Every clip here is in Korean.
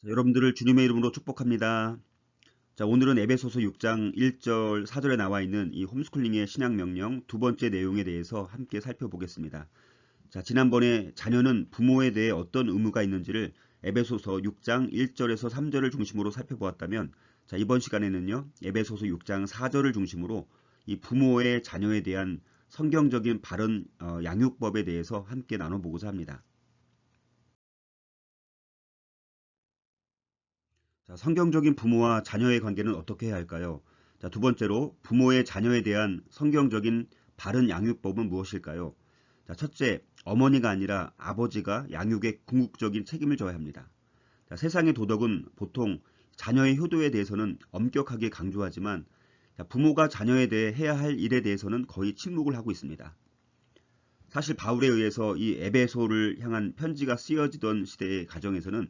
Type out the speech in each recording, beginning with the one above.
자, 여러분들을 주님의 이름으로 축복합니다. 자, 오늘은 에베소서 6장 1절 4절에 나와 있는 이 홈스쿨링의 신앙 명령 두 번째 내용에 대해서 함께 살펴보겠습니다. 자, 지난번에 자녀는 부모에 대해 어떤 의무가 있는지를 에베소서 6장 1절에서 3절을 중심으로 살펴보았다면, 자, 이번 시간에는요, 에베소서 6장 4절을 중심으로 이 부모의 자녀에 대한 성경적인 바른 양육법에 대해서 함께 나눠보고자 합니다. 자, 성경적인 부모와 자녀의 관계는 어떻게 해야 할까요? 자, 두 번째로 부모의 자녀에 대한 성경적인 바른 양육법은 무엇일까요? 자, 첫째, 어머니가 아니라 아버지가 양육에 궁극적인 책임을 져야 합니다. 자, 세상의 도덕은 보통 자녀의 효도에 대해서는 엄격하게 강조하지만, 자, 부모가 자녀에 대해 해야 할 일에 대해서는 거의 침묵을 하고 있습니다. 사실 바울에 의해서 이 에베소를 향한 편지가 쓰여지던 시대의 가정에서는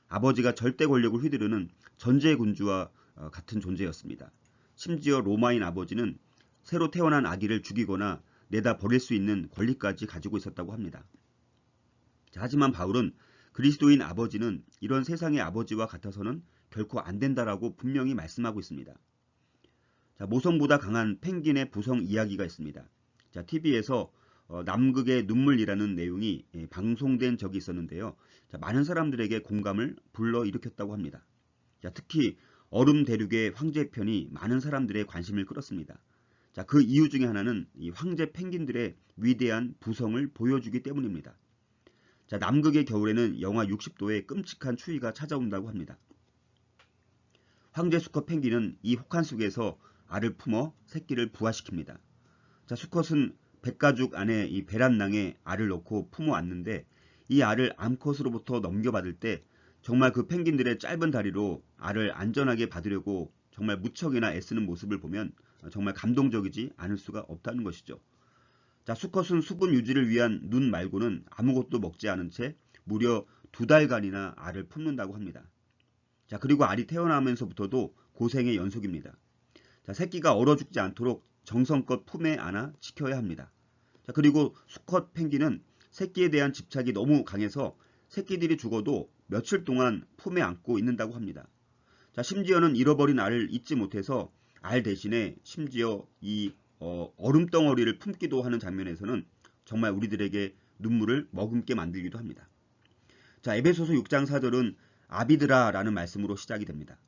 아버지가 절대 권력을 휘두르는 전제 군주와 같은 존재였습니다. 심지어 로마인 아버지는 새로 태어난 아기를 죽이거나 내다 버릴 수 있는 권리까지 가지고 있었다고 합니다. 하지만 바울은 그리스도인 아버지는 이런 세상의 아버지와 같아서는 결코 안 된다라고 분명히 말씀하고 있습니다. 자, 모성보다 강한 펭귄의 부성 이야기가 있습니다. 자, TV에서 남극의 눈물이라는 내용이 방송된 적이 있었는데요. 자, 많은 사람들에게 공감을 불러일으켰다고 합니다. 자, 특히 얼음 대륙의 황제편이 많은 사람들의 관심을 끌었습니다. 자, 그 이유 중에 하나는 이 황제 펭귄들의 위대한 부성을 보여주기 때문입니다. 자, 남극의 겨울에는 영하 60도의 끔찍한 추위가 찾아온다고 합니다. 황제 수컷 펭귄은 이 혹한 속에서 알을 품어 새끼를 부화시킵니다. 자, 수컷은 백가죽 안에 이 베란낭에 알을 넣고 품어 안는데, 이 알을 암컷으로부터 넘겨받을 때 정말 그 펭귄들의 짧은 다리로 알을 안전하게 받으려고 정말 무척이나 애쓰는 모습을 보면 정말 감동적이지 않을 수가 없다는 것이죠. 자, 수컷은 수분 유지를 위한 눈 말고는 아무것도 먹지 않은 채 무려 2달간이나 알을 품는다고 합니다. 자, 그리고 알이 태어나면서부터도 고생의 연속입니다. 자, 새끼가 얼어 죽지 않도록 정성껏 품에 안아 지켜야 합니다. 자, 그리고 수컷 펭귄은 새끼에 대한 집착이 너무 강해서 새끼들이 죽어도 며칠 동안 품에 안고 있는다고 합니다. 자, 심지어는 잃어버린 알을 잊지 못해서 알 대신에 심지어 이 얼음 덩어리를 품기도 하는 장면에서는 정말 우리들에게 눈물을 머금게 만들기도 합니다. 자, 에베소서 6장 4절은 아비드라라는 말씀으로 시작이 됩니다.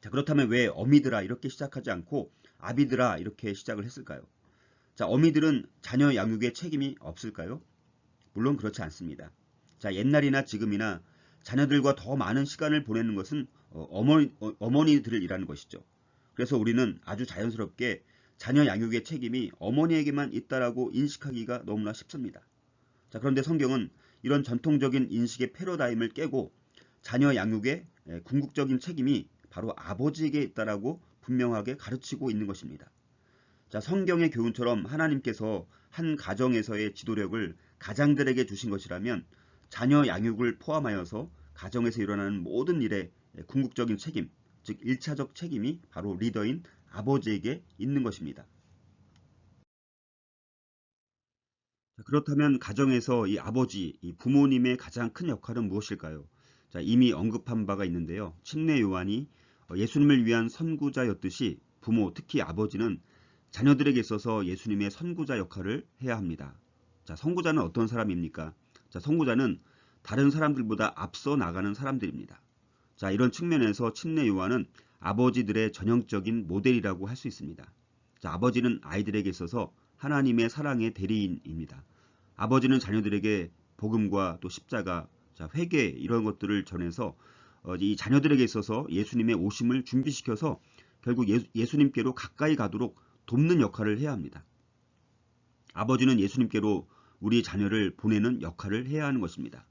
자, 그렇다면 왜 어미드라 이렇게 시작하지 않고 아비드라 이렇게 시작을 했을까요? 자, 어미들은 자녀 양육에 책임이 없을까요? 물론 그렇지 않습니다. 자, 옛날이나 지금이나 자녀들과 더 많은 시간을 보내는 것은 어머니들을 일하는 것이죠. 그래서 우리는 아주 자연스럽게 자녀 양육의 책임이 어머니에게만 있다라고 인식하기가 너무나 쉽습니다. 자, 그런데 성경은 이런 전통적인 인식의 패러다임을 깨고 자녀 양육의 궁극적인 책임이 바로 아버지에게 있다라고 분명하게 가르치고 있는 것입니다. 자, 성경의 교훈처럼 하나님께서 한 가정에서의 지도력을 가장들에게 주신 것이라면 자녀 양육을 포함하여서 가정에서 일어나는 모든 일에 궁극적인 책임, 즉 1차적 책임이 바로 리더인 아버지에게 있는 것입니다. 자, 그렇다면 가정에서 이 아버지, 이 부모님의 가장 큰 역할은 무엇일까요? 자, 이미 언급한 바가 있는데요. 침례 요한이 예수님을 위한 선구자였듯이 부모, 특히 아버지는 자녀들에게 있어서 예수님의 선구자 역할을 해야 합니다. 자, 선구자는 어떤 사람입니까? 자, 선구자는 다른 사람들보다 앞서 나가는 사람들입니다. 자, 이런 측면에서 침례 요한은 아버지들의 전형적인 모델이라고 할 수 있습니다. 자, 아버지는 아이들에게 있어서 하나님의 사랑의 대리인입니다. 아버지는 자녀들에게 복음과 또 십자가, 자, 회개 이런 것들을 전해서 이 자녀들에게 있어서 예수님의 오심을 준비시켜서 결국 예수님께로 가까이 가도록 돕는 역할을 해야 합니다. 아버지는 예수님께로 우리 자녀를 보내는 역할을 해야 하는 것입니다.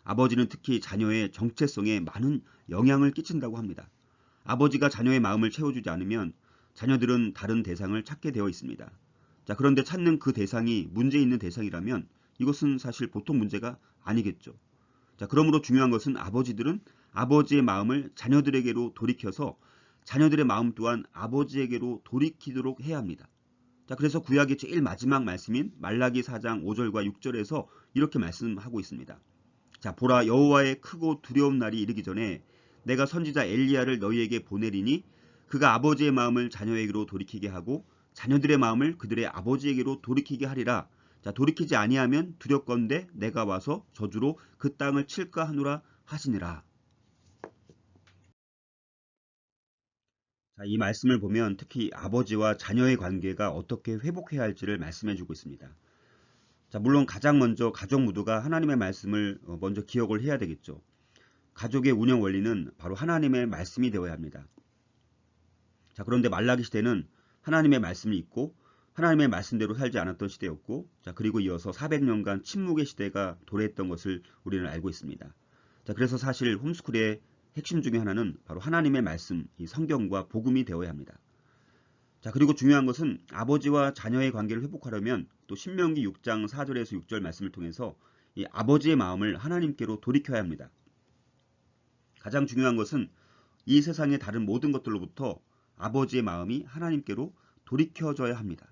아버지는 특히 자녀의 정체성에 많은 영향을 끼친다고 합니다. 아버지가 자녀의 마음을 채워주지 않으면 자녀들은 다른 대상을 찾게 되어 있습니다. 자, 그런데 찾는 그 대상이 문제 있는 대상이라면 이것은 사실 보통 문제가 아니겠죠. 자, 그러므로 중요한 것은 아버지들은 아버지의 마음을 자녀들에게로 돌이켜서 자녀들의 마음 또한 아버지에게로 돌이키도록 해야 합니다. 자, 그래서 구약의 제일 마지막 말씀인 말라기 4장 5절과 6절에서 이렇게 말씀하고 있습니다. 자, 보라, 여호와의 크고 두려운 날이 이르기 전에 내가 선지자 엘리야를 너희에게 보내리니 그가 아버지의 마음을 자녀에게로 돌이키게 하고 자녀들의 마음을 그들의 아버지에게로 돌이키게 하리라. 자, 돌이키지 아니하면 두렵건대 내가 와서 저주로 그 땅을 칠까 하노라 하시니라. 자, 이 말씀을 보면 특히 아버지와 자녀의 관계가 어떻게 회복해야 할지를 말씀해 주고 있습니다. 자, 물론 가장 먼저 가족 모두가 하나님의 말씀을 먼저 기억을 해야 되겠죠. 가족의 운영 원리는 바로 하나님의 말씀이 되어야 합니다. 자, 그런데 말라기 시대는 하나님의 말씀이 있고 하나님의 말씀대로 살지 않았던 시대였고, 자, 그리고 이어서 400년간 침묵의 시대가 도래했던 것을 우리는 알고 있습니다. 자, 그래서 사실 홈스쿨의 핵심 중에 하나는 바로 하나님의 말씀, 이 성경과 복음이 되어야 합니다. 자, 그리고 중요한 것은 아버지와 자녀의 관계를 회복하려면 또 신명기 6장 4절에서 6절 말씀을 통해서 이 아버지의 마음을 하나님께로 돌이켜야 합니다. 가장 중요한 것은 이 세상의 다른 모든 것들로부터 아버지의 마음이 하나님께로 돌이켜져야 합니다.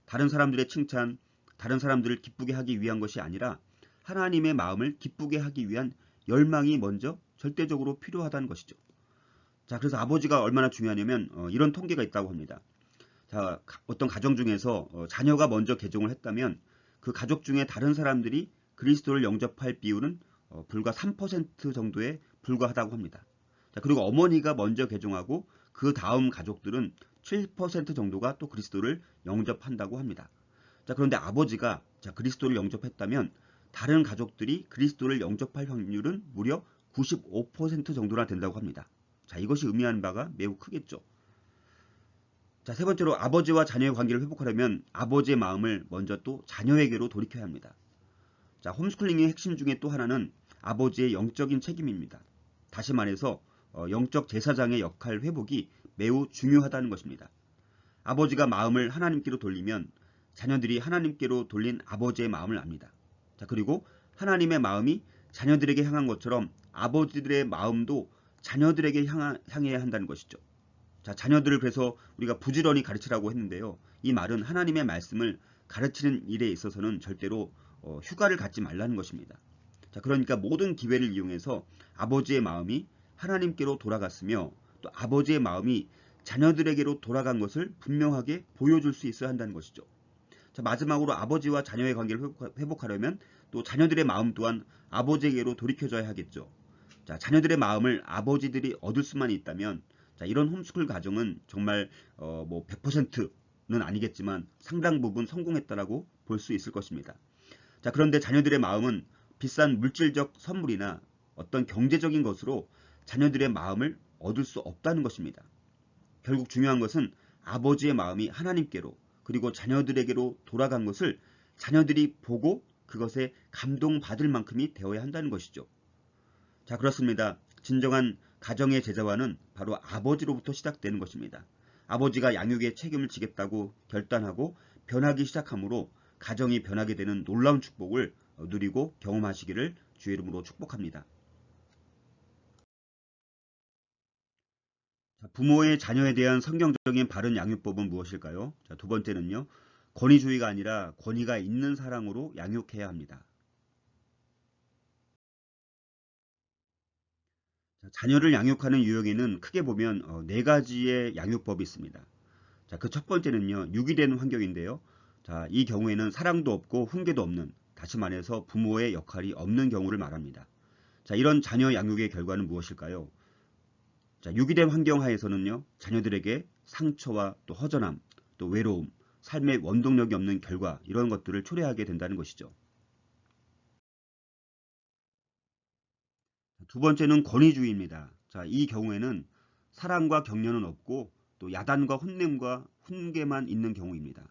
다른 사람들의 칭찬, 다른 사람들을 기쁘게 하기 위한 것이 아니라 하나님의 마음을 기쁘게 하기 위한 열망이 먼저 절대적으로 필요하다는 것이죠. 자, 그래서 아버지가 얼마나 중요하냐면 이런 통계가 있다고 합니다. 자, 어떤 가정 중에서 자녀가 먼저 개종을 했다면 그 가족 중에 다른 사람들이 그리스도를 영접할 비율은 불과 3% 정도에 불과하다고 합니다. 자, 그리고 어머니가 먼저 개종하고 그 다음 가족들은 7% 정도가 또 그리스도를 영접한다고 합니다. 자, 그런데 아버지가 그리스도를 영접했다면 다른 가족들이 그리스도를 영접할 확률은 무려 95% 정도나 된다고 합니다. 자, 이것이 의미하는 바가 매우 크겠죠. 자, 세 번째로 아버지와 자녀의 관계를 회복하려면 아버지의 마음을 먼저 또 자녀에게로 돌이켜야 합니다. 자, 홈스쿨링의 핵심 중에 또 하나는 아버지의 영적인 책임입니다. 다시 말해서 영적 제사장의 역할 회복이 매우 중요하다는 것입니다. 아버지가 마음을 하나님께로 돌리면 자녀들이 하나님께로 돌린 아버지의 마음을 압니다. 자, 그리고 하나님의 마음이 자녀들에게 향한 것처럼 아버지들의 마음도 자녀들에게 향해야 한다는 것이죠. 자, 자녀들을 그래서 우리가 부지런히 가르치라고 했는데요. 이 말은 하나님의 말씀을 가르치는 일에 있어서는 절대로 휴가를 갖지 말라는 것입니다. 자, 그러니까 모든 기회를 이용해서 아버지의 마음이 하나님께로 돌아갔으며 또 아버지의 마음이 자녀들에게로 돌아간 것을 분명하게 보여줄 수 있어야 한다는 것이죠. 자, 마지막으로 아버지와 자녀의 관계를 회복하려면 또 자녀들의 마음 또한 아버지에게로 돌이켜져야 하겠죠. 자, 자녀들의 마음을 아버지들이 얻을 수만 있다면 자, 이런 홈스쿨 가정은 정말 100%는 아니겠지만 상당 부분 성공했다라고 볼 수 있을 것입니다. 자, 그런데 자녀들의 마음은 비싼 물질적 선물이나 어떤 경제적인 것으로 자녀들의 마음을 얻을 수 없다는 것입니다. 결국 중요한 것은 아버지의 마음이 하나님께로 그리고 자녀들에게로 돌아간 것을 자녀들이 보고 그것에 감동받을 만큼이 되어야 한다는 것이죠. 자, 그렇습니다. 진정한 가정의 제자화는 바로 아버지로부터 시작되는 것입니다. 아버지가 양육의 책임을 지겠다고 결단하고 변하기 시작하므로 가정이 변하게 되는 놀라운 축복을 누리고 경험하시기를 주의 이름으로 축복합니다. 자, 부모의 자녀에 대한 성경적인 바른 양육법은 무엇일까요? 자, 두 번째는요. 권위주의가 아니라 권위가 있는 사랑으로 양육해야 합니다. 자, 자녀를 양육하는 유형에는 크게 보면 네 가지의 양육법이 있습니다. 자, 그 첫 번째는요. 유기된 환경인데요. 자, 이 경우에는 사랑도 없고 훈계도 없는, 다시 말해서 부모의 역할이 없는 경우를 말합니다. 자, 이런 자녀 양육의 결과는 무엇일까요? 자, 유기된 환경 하에서는요. 자녀들에게 상처와 또 허전함, 또 외로움, 삶의 원동력이 없는 결과 이런 것들을 초래하게 된다는 것이죠. 두 번째는 권위주의입니다. 자, 이 경우에는 사랑과 격려는 없고 또 야단과 혼냄과 훈계만 있는 경우입니다.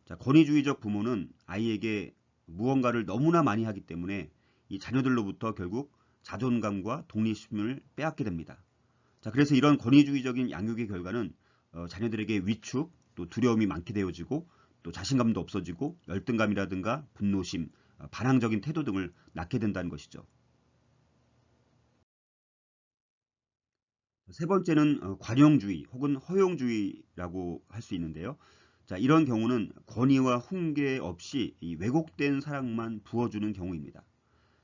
자, 권위주의적 부모는 아이에게 무언가를 너무나 많이 하기 때문에 이 자녀들로부터 결국 자존감과 독립심을 빼앗게 됩니다. 자, 그래서 이런 권위주의적인 양육의 결과는 자녀들에게 위축, 또 두려움이 많게 되어지고 또 자신감도 없어지고 열등감이라든가 분노심, 반항적인 태도 등을 낳게 된다는 것이죠. 세 번째는 관용주의 혹은 허용주의라고 할 수 있는데요. 자, 이런 경우는 권위와 훈계 없이 이 왜곡된 사랑만 부어주는 경우입니다.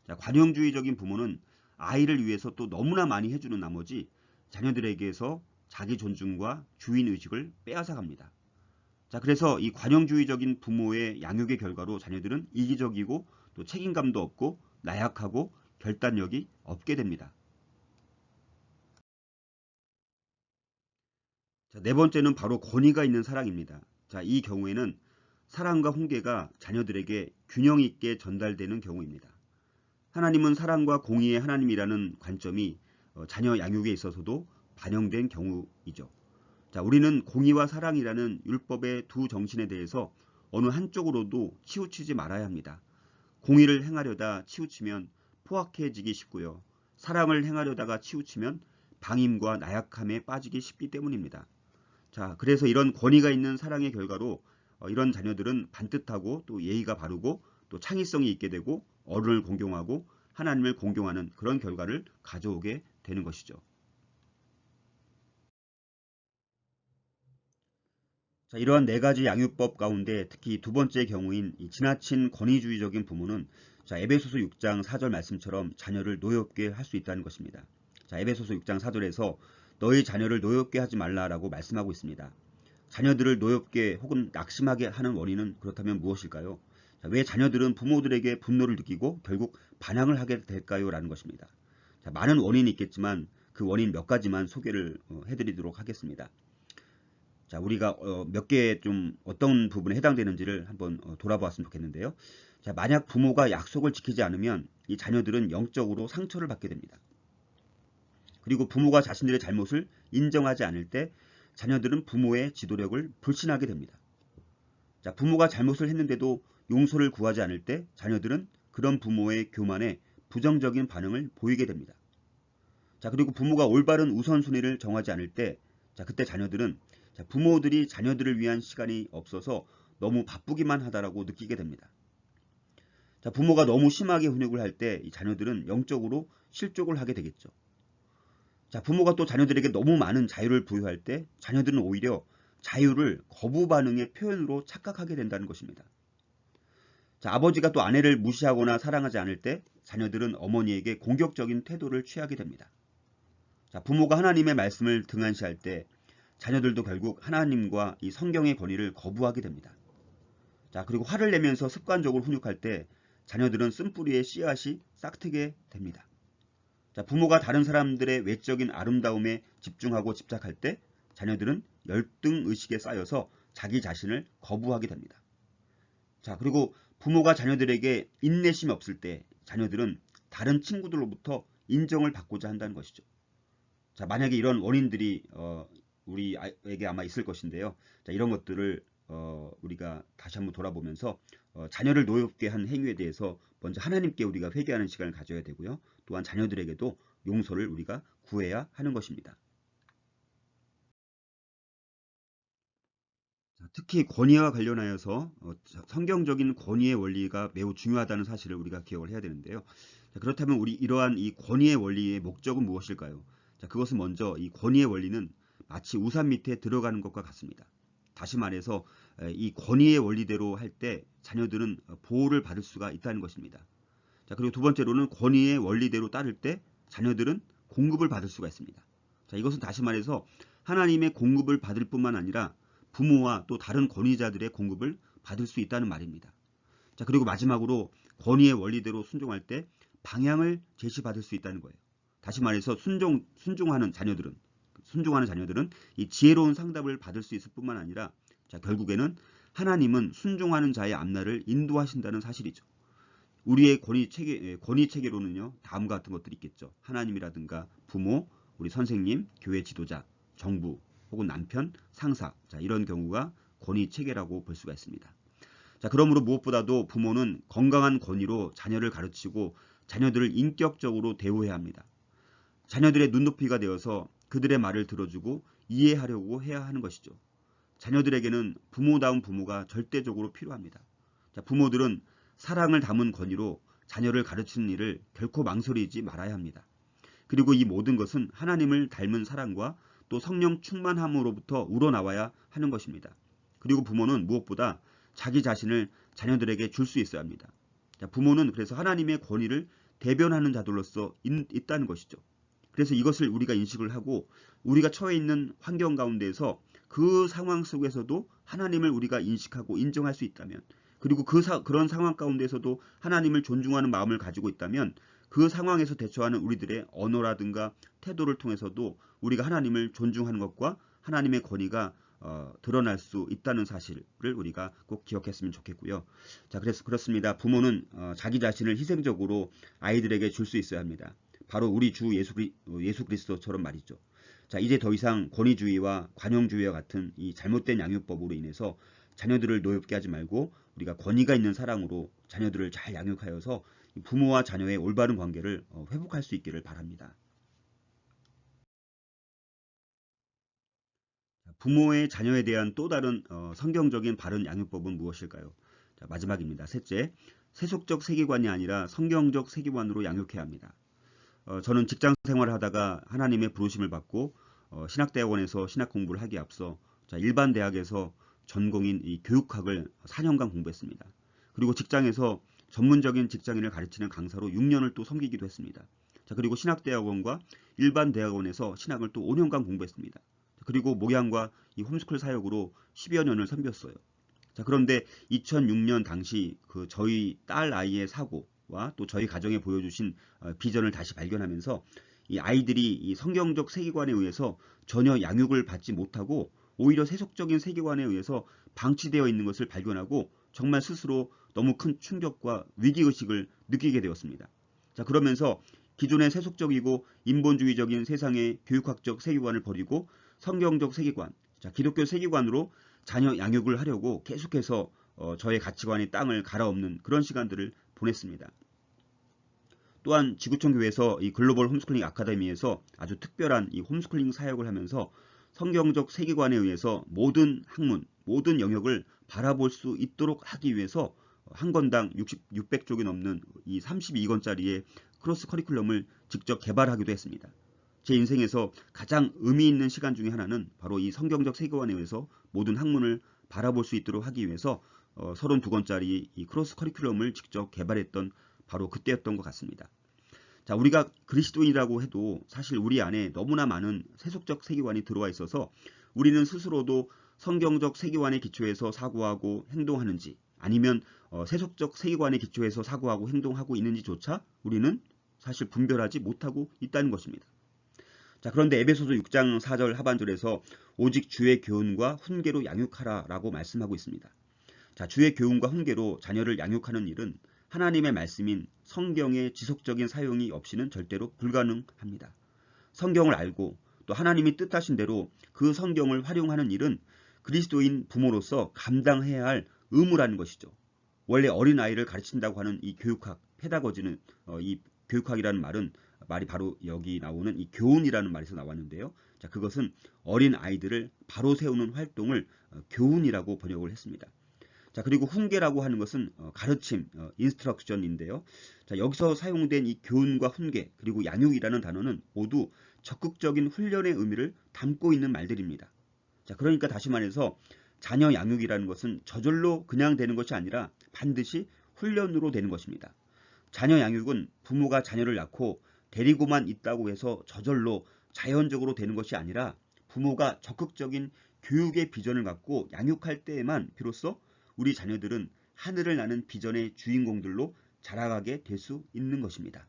자, 관용주의적인 부모는 아이를 위해서 또 너무나 많이 해주는 나머지 자녀들에게서 자기 존중과 주인 의식을 빼앗아 갑니다. 자, 그래서 이 관용주의적인 부모의 양육의 결과로 자녀들은 이기적이고 또 책임감도 없고 나약하고 결단력이 없게 됩니다. 자, 네 번째는 바로 권위가 있는 사랑입니다. 자, 이 경우에는 사랑과 훈계가 자녀들에게 균형 있게 전달되는 경우입니다. 하나님은 사랑과 공의의 하나님이라는 관점이 자녀 양육에 있어서도 반영된 경우이죠. 자, 우리는 공의와 사랑이라는 율법의 두 정신에 대해서 어느 한쪽으로도 치우치지 말아야 합니다. 공의를 행하려다 치우치면 포악해지기 쉽고요. 사랑을 행하려다가 치우치면 방임과 나약함에 빠지기 쉽기 때문입니다. 자, 그래서 이런 권위가 있는 사랑의 결과로 이런 자녀들은 반듯하고 또 예의가 바르고 또 창의성이 있게 되고 어른을 공경하고 하나님을 공경하는 그런 결과를 가져오게 되는 것이죠. 자, 이러한 네 가지 양육법 가운데 특히 두 번째 경우인 이 지나친 권위주의적인 부모는 자, 에베소서 6장 4절 말씀처럼 자녀를 노엽게 할 수 있다는 것입니다. 자, 에베소서 6장 4절에서 너희 자녀를 노엽게 하지 말라라고 말씀하고 있습니다. 자녀들을 노엽게 혹은 낙심하게 하는 원인은 그렇다면 무엇일까요? 자, 왜 자녀들은 부모들에게 분노를 느끼고 결국 반항을 하게 될까요? 라는 것입니다. 자, 많은 원인이 있겠지만 그 원인 몇 가지만 소개를 해드리도록 하겠습니다. 자, 우리가 몇 개 좀 어떤 부분에 해당되는지를 한번 돌아보았으면 좋겠는데요. 자, 만약 부모가 약속을 지키지 않으면 이 자녀들은 영적으로 상처를 받게 됩니다. 그리고 부모가 자신들의 잘못을 인정하지 않을 때 자녀들은 부모의 지도력을 불신하게 됩니다. 자, 부모가 잘못을 했는데도 용서를 구하지 않을 때 자녀들은 그런 부모의 교만에 부정적인 반응을 보이게 됩니다. 자, 그리고 부모가 올바른 우선순위를 정하지 않을 때 자, 그때 자녀들은 자, 부모들이 자녀들을 위한 시간이 없어서 너무 바쁘기만 하다라고 느끼게 됩니다. 자, 부모가 너무 심하게 훈육을 할 때 이 자녀들은 영적으로 실족을 하게 되겠죠. 자, 부모가 또 자녀들에게 너무 많은 자유를 부여할 때 자녀들은 오히려 자유를 거부 반응의 표현으로 착각하게 된다는 것입니다. 자, 아버지가 또 아내를 무시하거나 사랑하지 않을 때 자녀들은 어머니에게 공격적인 태도를 취하게 됩니다. 자, 부모가 하나님의 말씀을 등한시할 때 자녀들도 결국 하나님과 이 성경의 권위를 거부하게 됩니다. 자, 그리고 화를 내면서 습관적으로 훈육할 때 자녀들은 쓴뿌리의 씨앗이 싹트게 됩니다. 자, 부모가 다른 사람들의 외적인 아름다움에 집중하고 집착할 때 자녀들은 열등 의식에 쌓여서 자기 자신을 거부하게 됩니다. 자, 그리고 부모가 자녀들에게 인내심이 없을 때 자녀들은 다른 친구들로부터 인정을 받고자 한다는 것이죠. 자, 만약에 이런 원인들이 우리에게 아마 있을 것인데요. 자, 이런 것들을 우리가 다시 한번 돌아보면서 자녀를 노엽게 한 행위에 대해서 먼저 하나님께 우리가 회개하는 시간을 가져야 되고요. 또한 자녀들에게도 용서를 우리가 구해야 하는 것입니다. 자, 특히 권위와 관련하여서 성경적인 권위의 원리가 매우 중요하다는 사실을 우리가 기억을 해야 되는데요. 자, 그렇다면 우리 이러한 이 권위의 원리의 목적은 무엇일까요? 자, 그것은 먼저 이 권위의 원리는 마치 우산 밑에 들어가는 것과 같습니다. 다시 말해서 이 권위의 원리대로 할 때 자녀들은 보호를 받을 수가 있다는 것입니다. 자, 그리고 두 번째로는 권위의 원리대로 따를 때 자녀들은 공급을 받을 수가 있습니다. 자, 이것은 다시 말해서 하나님의 공급을 받을 뿐만 아니라 부모와 또 다른 권위자들의 공급을 받을 수 있다는 말입니다. 자, 그리고 마지막으로 권위의 원리대로 순종할 때 방향을 제시받을 수 있다는 거예요. 다시 말해서 순종하는 자녀들은 이 지혜로운 상담을 받을 수 있을 뿐만 아니라 자, 결국에는 하나님은 순종하는 자의 앞날을 인도하신다는 사실이죠. 우리의 권위 체계로는요, 다음과 같은 것들이 있겠죠. 하나님이라든가 부모, 우리 선생님, 교회 지도자, 정부, 혹은 남편, 상사. 자, 이런 경우가 권위 체계라고 볼 수가 있습니다. 자, 그러므로 무엇보다도 부모는 건강한 권위로 자녀를 가르치고 자녀들을 인격적으로 대우해야 합니다. 자녀들의 눈높이가 되어서 그들의 말을 들어주고 이해하려고 해야 하는 것이죠. 자녀들에게는 부모다운 부모가 절대적으로 필요합니다. 자, 부모들은 사랑을 담은 권위로 자녀를 가르치는 일을 결코 망설이지 말아야 합니다. 그리고 이 모든 것은 하나님을 닮은 사랑과 또 성령 충만함으로부터 우러나와야 하는 것입니다. 그리고 부모는 무엇보다 자기 자신을 자녀들에게 줄 수 있어야 합니다. 자, 부모는 그래서 하나님의 권위를 대변하는 자들로서 있다는 것이죠. 그래서 이것을 우리가 인식을 하고 우리가 처해 있는 환경 가운데에서 그 상황 속에서도 하나님을 우리가 인식하고 인정할 수 있다면, 그리고 그런 상황 가운데서도 하나님을 존중하는 마음을 가지고 있다면 그 상황에서 대처하는 우리들의 언어라든가 태도를 통해서도 우리가 하나님을 존중하는 것과 하나님의 권위가 드러날 수 있다는 사실을 우리가 꼭 기억했으면 좋겠고요. 자, 그래서 그렇습니다. 부모는 자기 자신을 희생적으로 아이들에게 줄 수 있어야 합니다. 바로 우리 주 예수 그리스도처럼 말이죠. 자, 이제 더 이상 권위주의와 관용주의와 같은 이 잘못된 양육법으로 인해서 자녀들을 노엽게 하지 말고 우리가 권위가 있는 사랑으로 자녀들을 잘 양육하여서 부모와 자녀의 올바른 관계를 회복할 수 있기를 바랍니다. 부모의 자녀에 대한 또 다른 성경적인 바른 양육법은 무엇일까요? 자, 마지막입니다. 셋째, 세속적 세계관이 아니라 성경적 세계관으로 양육해야 합니다. 저는 직장 생활을 하다가 하나님의 부르심을 받고 신학대학원에서 신학 공부를 하기에 앞서 일반 대학에서 전공인 이 교육학을 4년간 공부했습니다. 그리고 직장에서 전문적인 직장인을 가르치는 강사로 6년을 또 섬기기도 했습니다. 자, 그리고 신학대학원과 일반 대학원에서 신학을 또 5년간 공부했습니다. 그리고 목양과 이 홈스쿨 사역으로 10여 년을 섬겼어요. 자, 그런데 2006년 당시 그 저희 딸 아이의 사고와 또 저희 가정에 보여주신 비전을 다시 발견하면서 이 아이들이 이 성경적 세계관에 의해서 전혀 양육을 받지 못하고 오히려 세속적인 세계관에 의해서 방치되어 있는 것을 발견하고 정말 스스로 너무 큰 충격과 위기의식을 느끼게 되었습니다. 자, 그러면서 기존의 세속적이고 인본주의적인 세상의 교육학적 세계관을 버리고 성경적 세계관, 자, 기독교 세계관으로 자녀 양육을 하려고 계속해서 저의 가치관의 땅을 갈아엎는 그런 시간들을 보냈습니다. 또한 지구촌 교회에서 이 글로벌 홈스쿨링 아카데미에서 아주 특별한 이 홈스쿨링 사역을 하면서 성경적 세계관에 의해서 모든 학문, 모든 영역을 바라볼 수 있도록 하기 위해서 한 권당 600쪽이 넘는 이 32권짜리의 크로스 커리큘럼을 직접 개발하기도 했습니다. 제 인생에서 가장 의미 있는 시간 중에 하나는 바로 이 성경적 세계관에 의해서 모든 학문을 바라볼 수 있도록 하기 위해서 32권짜리 이 크로스 커리큘럼을 직접 개발했던 바로 그때였던 것 같습니다. 자, 우리가 그리스도인이라고 해도 사실 우리 안에 너무나 많은 세속적 세계관이 들어와 있어서 우리는 스스로도 성경적 세계관에 기초해서 사고하고 행동하는지 아니면 세속적 세계관에 기초해서 사고하고 행동하고 있는지조차 우리는 사실 분별하지 못하고 있다는 것입니다. 자, 그런데 에베소서 6장 4절 하반절에서 오직 주의 교훈과 훈계로 양육하라라고 말씀하고 있습니다. 자, 주의 교훈과 훈계로 자녀를 양육하는 일은 하나님의 말씀인 성경의 지속적인 사용이 없이는 절대로 불가능합니다. 성경을 알고 또 하나님이 뜻하신 대로 그 성경을 활용하는 일은 그리스도인 부모로서 감당해야 할 의무라는 것이죠. 원래 어린아이를 가르친다고 하는 이 교육학, 페다거지는 이 교육학이라는 말이 바로 여기 나오는 이 교훈이라는 말에서 나왔는데요. 자, 그것은 어린 아이들을 바로 세우는 활동을 교훈이라고 번역을 했습니다. 자, 그리고 훈계라고 하는 것은 가르침, 인스트럭션인데요. 자, 여기서 사용된 이 교훈과 훈계, 그리고 양육이라는 단어는 모두 적극적인 훈련의 의미를 담고 있는 말들입니다. 자, 그러니까 다시 말해서 자녀 양육이라는 것은 저절로 그냥 되는 것이 아니라 반드시 훈련으로 되는 것입니다. 자녀 양육은 부모가 자녀를 낳고 데리고만 있다고 해서 저절로 자연적으로 되는 것이 아니라 부모가 적극적인 교육의 비전을 갖고 양육할 때에만 비로소 우리 자녀들은 하늘을 나는 비전의 주인공들로 자라가게 될 수 있는 것입니다.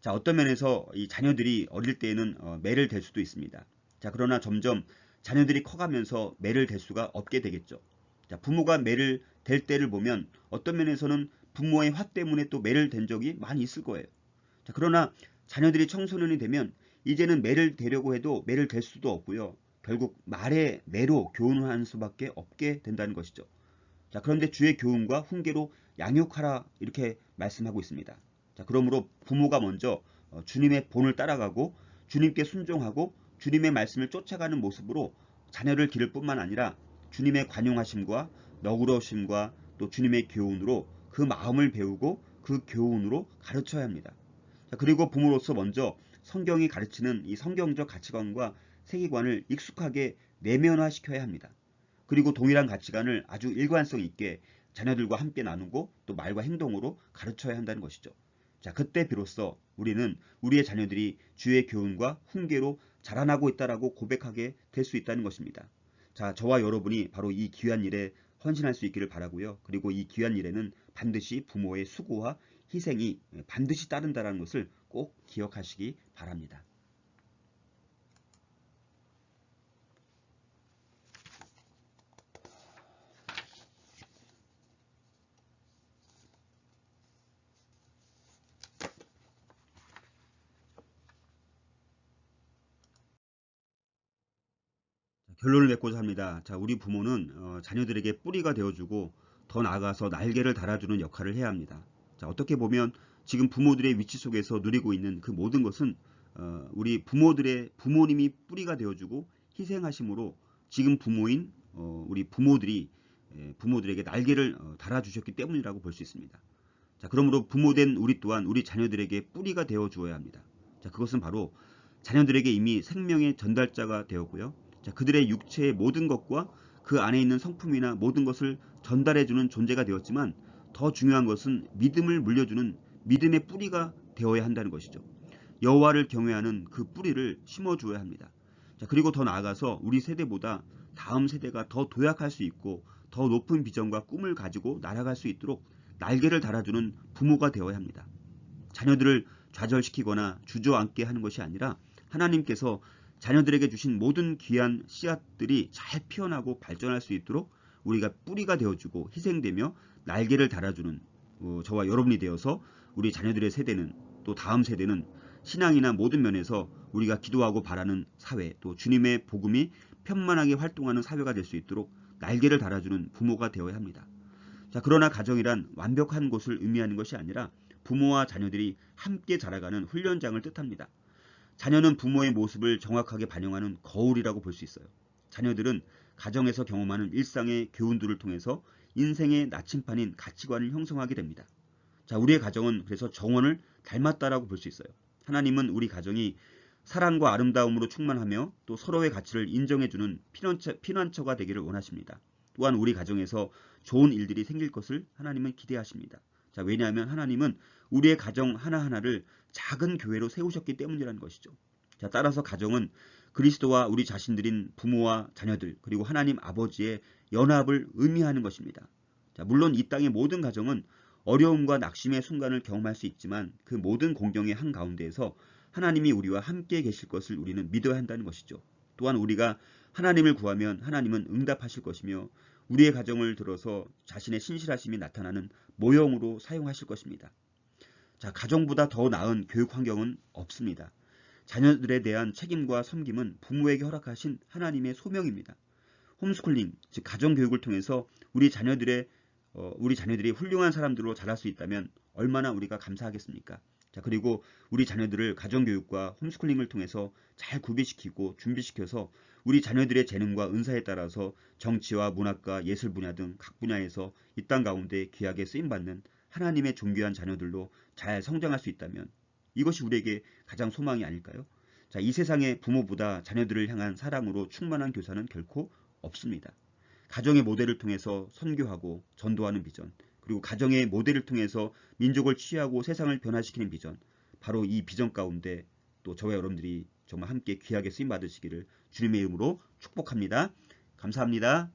자, 어떤 면에서 이 자녀들이 어릴 때에는 매를 댈 수도 있습니다. 자, 그러나 점점 자녀들이 커가면서 매를 댈 수가 없게 되겠죠. 자, 부모가 매를 댈 때를 보면 어떤 면에서는 부모의 화 때문에 또 매를 댄 적이 많이 있을 거예요. 자, 그러나 자녀들이 청소년이 되면 이제는 매를 대려고 해도 매를 댈 수도 없고요. 결국 말의 매로 교훈을 하는 수밖에 없게 된다는 것이죠. 자, 그런데 주의 교훈과 훈계로 양육하라 이렇게 말씀하고 있습니다. 자, 그러므로 부모가 먼저 주님의 본을 따라가고 주님께 순종하고 주님의 말씀을 쫓아가는 모습으로 자녀를 기를 뿐만 아니라 주님의 관용하심과 너그러우심과 또 주님의 교훈으로 그 마음을 배우고 그 교훈으로 가르쳐야 합니다. 자, 그리고 부모로서 먼저 성경이 가르치는 이 성경적 가치관과 세계관을 익숙하게 내면화시켜야 합니다. 그리고 동일한 가치관을 아주 일관성 있게 자녀들과 함께 나누고 또 말과 행동으로 가르쳐야 한다는 것이죠. 자, 그때 비로소 우리는 우리의 자녀들이 주의 교훈과 훈계로 자라나고 있다라고 고백하게 될 수 있다는 것입니다. 자, 저와 여러분이 바로 이 귀한 일에 헌신할 수 있기를 바라고요. 그리고 이 귀한 일에는 반드시 부모의 수고와 희생이 반드시 따른다는 것을 꼭 기억하시기 바랍니다. 결론을 맺고자 합니다. 자, 우리 부모는 자녀들에게 뿌리가 되어주고 더 나아가서 날개를 달아주는 역할을 해야 합니다. 자, 어떻게 보면 지금 부모들의 위치 속에서 누리고 있는 그 모든 것은 우리 부모님이 뿌리가 되어주고 희생하심으로 지금 부모인 우리 부모들에게 날개를 달아주셨기 때문이라고 볼 수 있습니다. 자, 그러므로 부모된 우리 또한 우리 자녀들에게 뿌리가 되어 주어야 합니다. 자, 그것은 바로 자녀들에게 이미 생명의 전달자가 되었고요. 자, 그들의 육체의 모든 것과 그 안에 있는 성품이나 모든 것을 전달해주는 존재가 되었지만 더 중요한 것은 믿음을 물려주는 믿음의 뿌리가 되어야 한다는 것이죠. 여호와를 경외하는 그 뿌리를 심어주어야 합니다. 자, 그리고 더 나아가서 우리 세대보다 다음 세대가 더 도약할 수 있고 더 높은 비전과 꿈을 가지고 날아갈 수 있도록 날개를 달아주는 부모가 되어야 합니다. 자녀들을 좌절시키거나 주저앉게 하는 것이 아니라 하나님께서 자녀들에게 주신 모든 귀한 씨앗들이 잘 피어나고 발전할 수 있도록 우리가 뿌리가 되어주고 희생되며 날개를 달아주는 저와 여러분이 되어서 우리 자녀들의 세대는 또 다음 세대는 신앙이나 모든 면에서 우리가 기도하고 바라는 사회 또 주님의 복음이 편만하게 활동하는 사회가 될 수 있도록 날개를 달아주는 부모가 되어야 합니다. 자, 그러나 가정이란 완벽한 곳을 의미하는 것이 아니라 부모와 자녀들이 함께 자라가는 훈련장을 뜻합니다. 자녀는 부모의 모습을 정확하게 반영하는 거울이라고 볼 수 있어요. 자녀들은 가정에서 경험하는 일상의 교훈들을 통해서 인생의 나침판인 가치관을 형성하게 됩니다. 자, 우리의 가정은 그래서 정원을 닮았다라고 볼 수 있어요. 하나님은 우리 가정이 사랑과 아름다움으로 충만하며 또 서로의 가치를 인정해주는 피난처가 되기를 원하십니다. 또한 우리 가정에서 좋은 일들이 생길 것을 하나님은 기대하십니다. 자, 왜냐하면 하나님은 우리의 가정 하나하나를 작은 교회로 세우셨기 때문이라는 것이죠. 자, 따라서 가정은 그리스도와 우리 자신들인 부모와 자녀들 그리고 하나님 아버지의 연합을 의미하는 것입니다. 자, 물론 이 땅의 모든 가정은 어려움과 낙심의 순간을 경험할 수 있지만 그 모든 공경의 한가운데에서 하나님이 우리와 함께 계실 것을 우리는 믿어야 한다는 것이죠. 또한 우리가 하나님을 구하면 하나님은 응답하실 것이며 우리의 가정을 들어서 자신의 신실하심이 나타나는 모형으로 사용하실 것입니다. 자, 가정보다 더 나은 교육 환경은 없습니다. 자녀들에 대한 책임과 섬김은 부모에게 허락하신 하나님의 소명입니다. 홈스쿨링, 즉 가정교육을 통해서 우리 자녀들이 훌륭한 사람들로 자랄 수 있다면 얼마나 우리가 감사하겠습니까? 자, 그리고 우리 자녀들을 가정교육과 홈스쿨링을 통해서 잘 구비시키고 준비시켜서 우리 자녀들의 재능과 은사에 따라서 정치와 문학과 예술 분야 등 각 분야에서 이 땅 가운데 귀하게 쓰임받는 하나님의 존귀한 자녀들로 잘 성장할 수 있다면 이것이 우리에게 가장 소망이 아닐까요? 자, 이 세상에 부모보다 자녀들을 향한 사랑으로 충만한 교사는 결코 없습니다. 가정의 모델을 통해서 선교하고 전도하는 비전, 그리고 가정의 모델을 통해서 민족을 치유하고 세상을 변화시키는 비전, 바로 이 비전 가운데 또 저와 여러분들이 정말 함께 귀하게 쓰임 받으시기를 주님의 이름으로 축복합니다. 감사합니다.